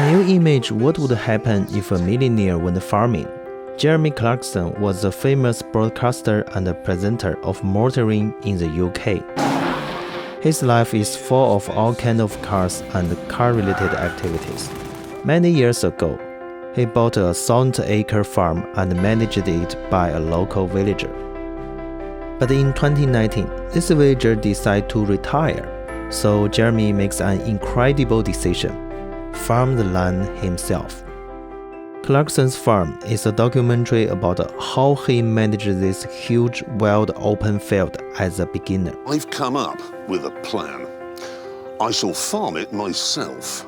Can you imagine what would happen if a millionaire went farming? Jeremy Clarkson was a famous broadcaster and presenter of motoring in the UK. His life is full of all kinds of cars and car-related activities. Many years ago, he bought a 1,000-acre farm and managed it by a local villager. But in 2019, this villager decided to retire, so Jeremy makes an incredible decision: farm the land himself. Clarkson's Farm is a documentary about how he managed this huge, wild open field as a beginner. I've come up with a plan. I shall farm it myself.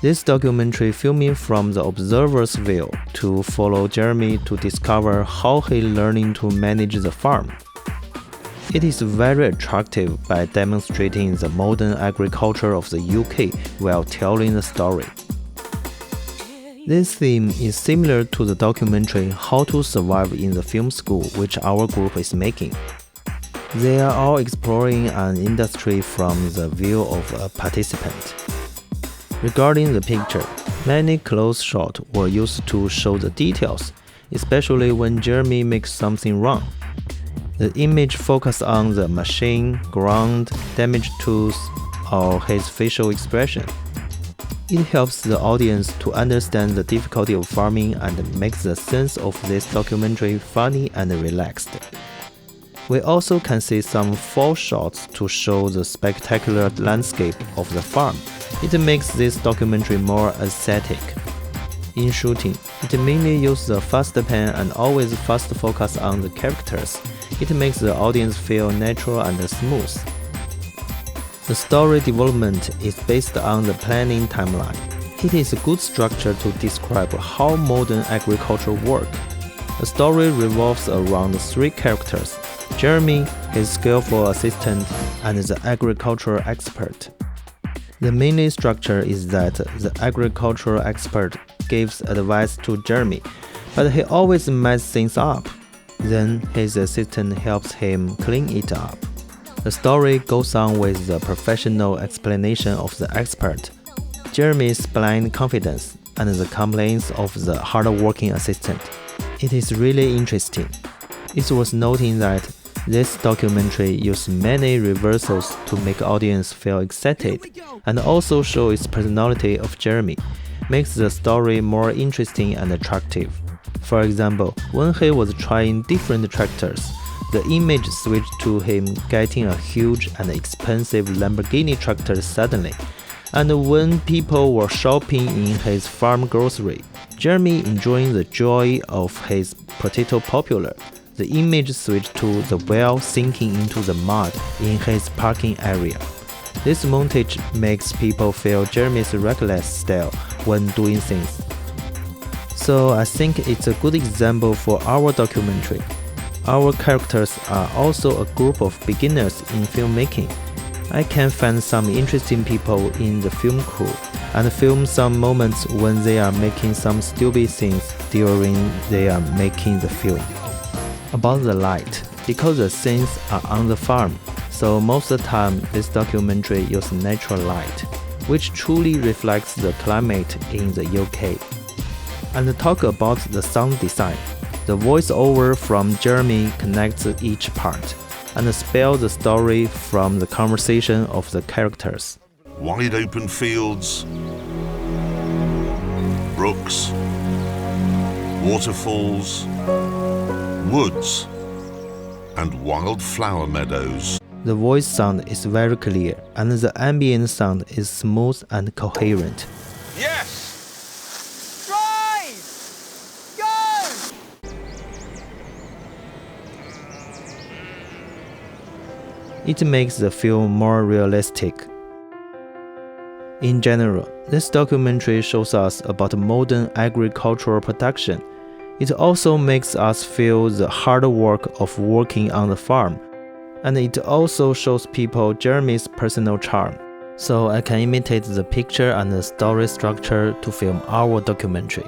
This documentary filming from the observer's view to follow Jeremy to discover how he learning to manage the farm. It is very attractive by demonstrating the modern agriculture of the UK while telling the story. This theme is similar to the documentary How to Survive in the Film School, which our group is making. They are all exploring an industry from the view of a participant. Regarding the picture, many close shots were used to show the details, especially when Jeremy makes something wrong. The image focuses on the machine, ground, damaged tools, or his facial expression. It helps the audience to understand the difficulty of farming and makes the sense of this documentary funny and relaxed. We also can see some false shots to show the spectacular landscape of the farm. It makes this documentary more aesthetic. In shooting, it mainly uses the fast pan and always fast focus on the characters. It makes the audience feel natural and smooth. The story development is based on the planning timeline. It is a good structure to describe how modern agriculture works. The story revolves around 3 characters: Jeremy, his skillful assistant, and the agricultural expert. The main structure is that the agricultural expert gives advice to Jeremy, but he always messes things up. Then his assistant helps him clean it up. The story goes on with the professional explanation of the expert, Jeremy's blind confidence, and the complaints of the hard-working assistant. It is really interesting. It's worth noting that this documentary uses many reversals to make audience feel excited and also show its personality of Jeremy, makes the story more interesting and attractive. For example, when he was trying different tractors, the image switched to him getting a huge and expensive Lamborghini tractor suddenly, and when people were shopping in his farm grocery, Jeremy enjoying the joy of his potato popular. The image switched to the wheel sinking into the mud in his parking area. This montage makes people feel Jeremy's reckless style when doing things. So I think it's a good example for our documentary. Our characters are also a group of beginners in filmmaking. I can find some interesting people in the film crew and film some moments when they are making some stupid things during they are making the film. About the light, because the scenes are on the farm, so most of the time this documentary uses natural light, which truly reflects the climate in the UK. And talk about the sound design. The voiceover from Jeremy connects each part and spells the story from the conversation of the characters. Wide open fields, brooks, waterfalls, woods, and wildflower meadows. The voice sound is very clear, and the ambient sound is smooth and coherent. Yes! Drive! Go! It makes the film more realistic. In general, this documentary shows us about modern agricultural production. It also makes us feel the hard work of working on the farm, and it also shows people Jeremy's personal charm. So I can imitate the picture and the story structure to film our documentary.